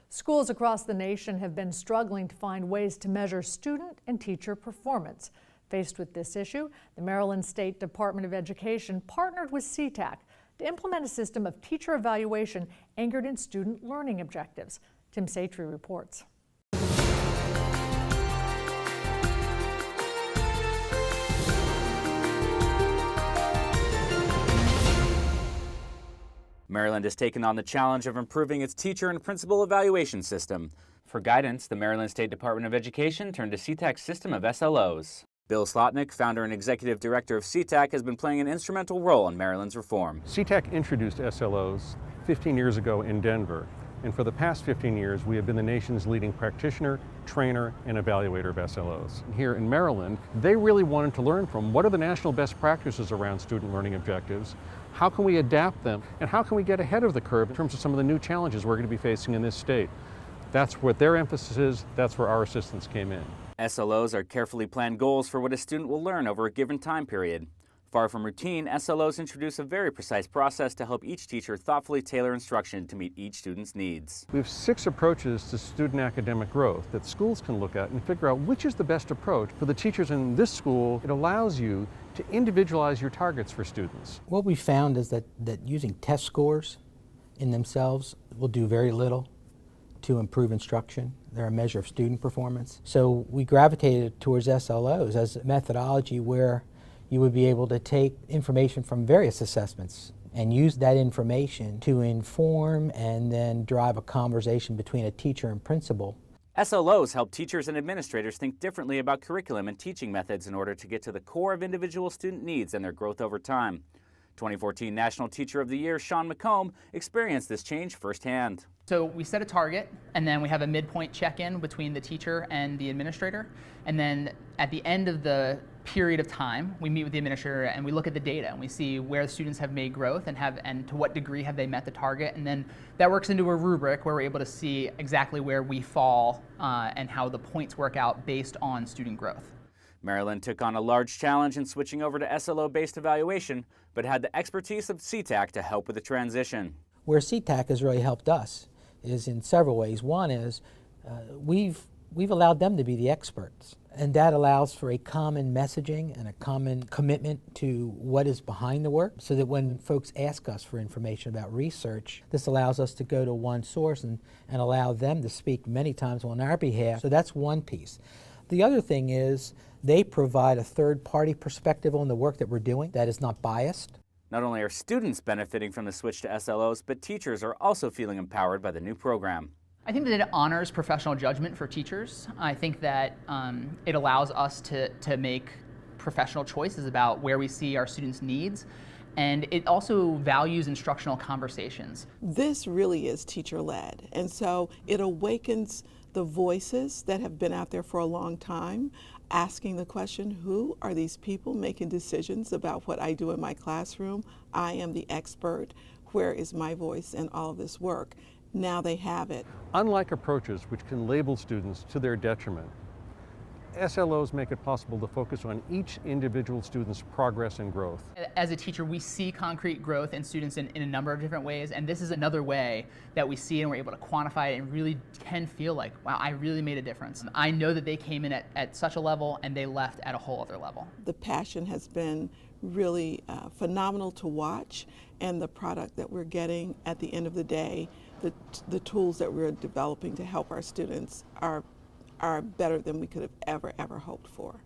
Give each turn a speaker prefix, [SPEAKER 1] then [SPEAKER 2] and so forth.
[SPEAKER 1] Schools across the nation have been struggling to find ways to measure student and teacher performance. Faced with this issue, the Maryland State Department of Education partnered with CTAC to implement a system of teacher evaluation anchored in student learning objectives. Tim Satry reports.
[SPEAKER 2] Maryland has taken on the challenge of improving its teacher and principal evaluation system. For guidance, the Maryland State Department of Education turned to CTAC's system of SLOs. Bill Slotnick, founder and executive director of CTAC, has been playing an instrumental role in Maryland's reform.
[SPEAKER 3] CTAC introduced SLOs 15 years ago in Denver, and for the past 15 years we have been the nation's leading practitioner, trainer, and evaluator of SLOs. Here in Maryland, they really wanted to learn from what are the national best practices around student learning objectives, how can we adapt them, and how can we get ahead of the curve in terms of some of the new challenges we're going to be facing in this state. That's what their emphasis is, that's where our assistance came in.
[SPEAKER 2] SLOs are carefully planned goals for what a student will learn over a given time period. Far from routine, SLOs introduce a very precise process to help each teacher thoughtfully tailor instruction to meet each student's needs.
[SPEAKER 3] We have 6 approaches to student academic growth that schools can look at and figure out which is the best approach. For the teachers in this school, it allows you to individualize your targets for students.
[SPEAKER 4] What we found is that using test scores in themselves will do very little to improve instruction. They're a measure of student performance. So we gravitated towards SLOs as a methodology where you would be able to take information from various assessments and use that information to inform and then drive a conversation between a teacher and principal.
[SPEAKER 2] SLOs help teachers and administrators think differently about curriculum and teaching methods in order to get to the core of individual student needs and their growth over time. 2014 National Teacher of the Year Sean McComb experienced this change firsthand.
[SPEAKER 5] So we set a target, and then we have a midpoint check-in between the teacher and the administrator. And then at the end of the period of time, we meet with the administrator and we look at the data and we see where the students have made growth and to what degree have they met the target. And then that works into a rubric where we're able to see exactly where we fall and how the points work out based on student growth.
[SPEAKER 2] Maryland took on a large challenge in switching over to SLO-based evaluation, but had the expertise of CTAC to help with the transition.
[SPEAKER 4] Where CTAC has really helped us is in several ways. One is we've allowed them to be the experts, and that allows for a common messaging and a common commitment to what is behind the work, so that when folks ask us for information about research, this allows us to go to one source and allow them to speak many times on our behalf. So that's one piece. The other thing is they provide a third-party perspective on the work that we're doing that is not biased.
[SPEAKER 2] Not only are students benefiting from the switch to SLOs, but teachers are also feeling empowered by the new program.
[SPEAKER 5] I think that it honors professional judgment for teachers. I think that it allows us to make professional choices about where we see our students' needs, and it also values instructional conversations.
[SPEAKER 6] This really is teacher-led, and so it awakens the voices that have been out there for a long time, asking the question, who are these people making decisions about what I do in my classroom? I am the expert. Where is my voice in all of this work? Now they have it.
[SPEAKER 3] Unlike approaches which can label students to their detriment, SLOs make it possible to focus on each individual student's progress and growth.
[SPEAKER 5] As a teacher, we see concrete growth in students in a number of different ways, and this is another way that we see it and we're able to quantify it and really can feel like, wow, I really made a difference. I know that they came in at such a level and they left at a whole other level.
[SPEAKER 6] The passion has been really phenomenal to watch, and the product that we're getting at the end of the day, the tools that we're developing to help our students are better than we could have ever hoped for.